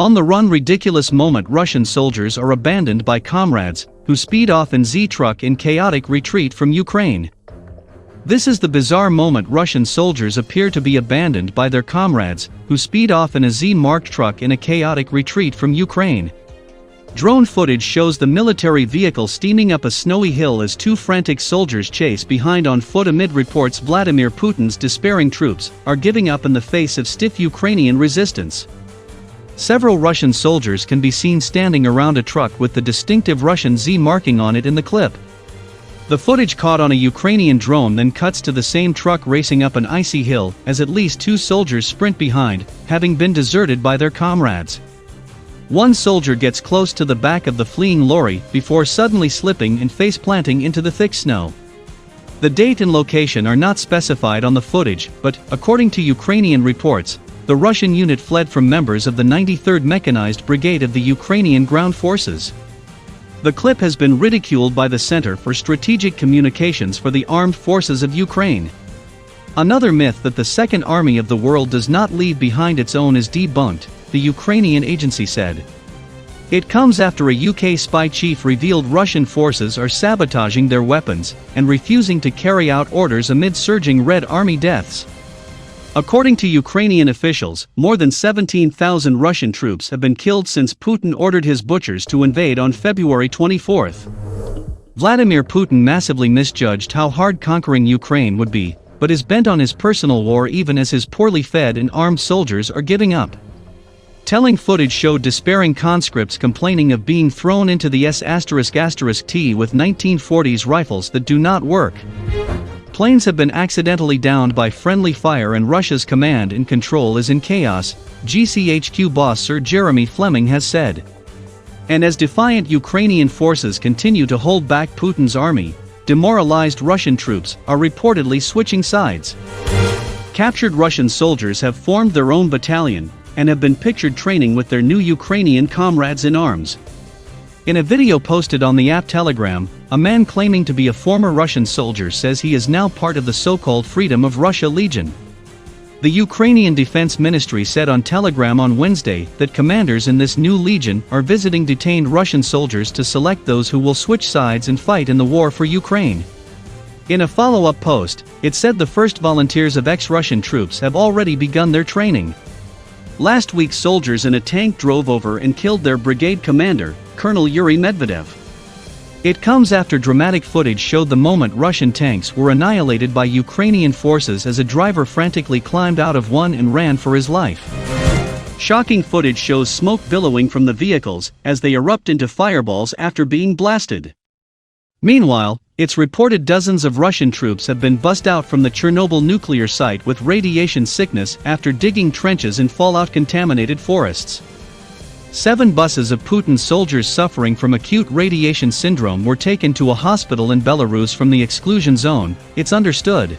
On the run, ridiculous moment, Russian soldiers are abandoned by comrades, who speed off in Z-truck in chaotic retreat from Ukraine. This is the bizarre moment. Russian soldiers appear to be abandoned by their comrades, who speed off in a Z-marked truck in a chaotic retreat from Ukraine. Drone footage shows the military vehicle steaming up a snowy hill as two frantic soldiers chase behind on foot. Amid reports Vladimir Putin's despairing troops are giving up in the face of stiff Ukrainian resistance. Several Russian soldiers can be seen standing around a truck with the distinctive Russian Z marking on it in the clip. The footage caught on a Ukrainian drone then cuts to the same truck racing up an icy hill as at least two soldiers sprint behind, having been deserted by their comrades. One soldier gets close to the back of the fleeing lorry before suddenly slipping and face-planting into the thick snow. The date and location are not specified on the footage, but, according to Ukrainian reports, the Russian unit fled from members of the 93rd Mechanized Brigade of the Ukrainian Ground Forces. The clip has been ridiculed by the Center for Strategic Communications for the Armed Forces of Ukraine. Another myth that the Second Army of the world does not leave behind its own is debunked, the Ukrainian agency said. It comes after a UK spy chief revealed Russian forces are sabotaging their weapons and refusing to carry out orders amid surging Red Army deaths. According to Ukrainian officials, more than 17,000 Russian troops have been killed since Putin ordered his butchers to invade on February 24. Vladimir Putin massively misjudged how hard conquering Ukraine would be, but is bent on his personal war even as his poorly fed and armed soldiers are giving up. Telling footage showed despairing conscripts complaining of being thrown into the S***T with 1940s rifles that do not work. Planes have been accidentally downed by friendly fire and Russia's command and control is in chaos, GCHQ boss Sir Jeremy Fleming has said. And as defiant Ukrainian forces continue to hold back Putin's army, demoralized Russian troops are reportedly switching sides. Captured Russian soldiers have formed their own battalion and have been pictured training with their new Ukrainian comrades in arms. In a video posted on the app Telegram, a man claiming to be a former Russian soldier says he is now part of the so-called Freedom of Russia Legion. The Ukrainian Defense Ministry said on Telegram on Wednesday that commanders in this new legion are visiting detained Russian soldiers to select those who will switch sides and fight in the war for Ukraine. In a follow-up post, it said the first volunteers of ex-Russian troops have already begun their training. Last week, soldiers in a tank drove over and killed their brigade commander, Colonel Yuri Medvedev. It comes after dramatic footage showed the moment Russian tanks were annihilated by Ukrainian forces as a driver frantically climbed out of one and ran for his life. Shocking footage shows smoke billowing from the vehicles as they erupt into fireballs after being blasted. Meanwhile, it's reported dozens of Russian troops have been bussed out from the Chernobyl nuclear site with radiation sickness after digging trenches in fallout-contaminated forests. 7 buses of Putin's soldiers suffering from acute radiation syndrome were taken to a hospital in Belarus from the exclusion zone, it's understood.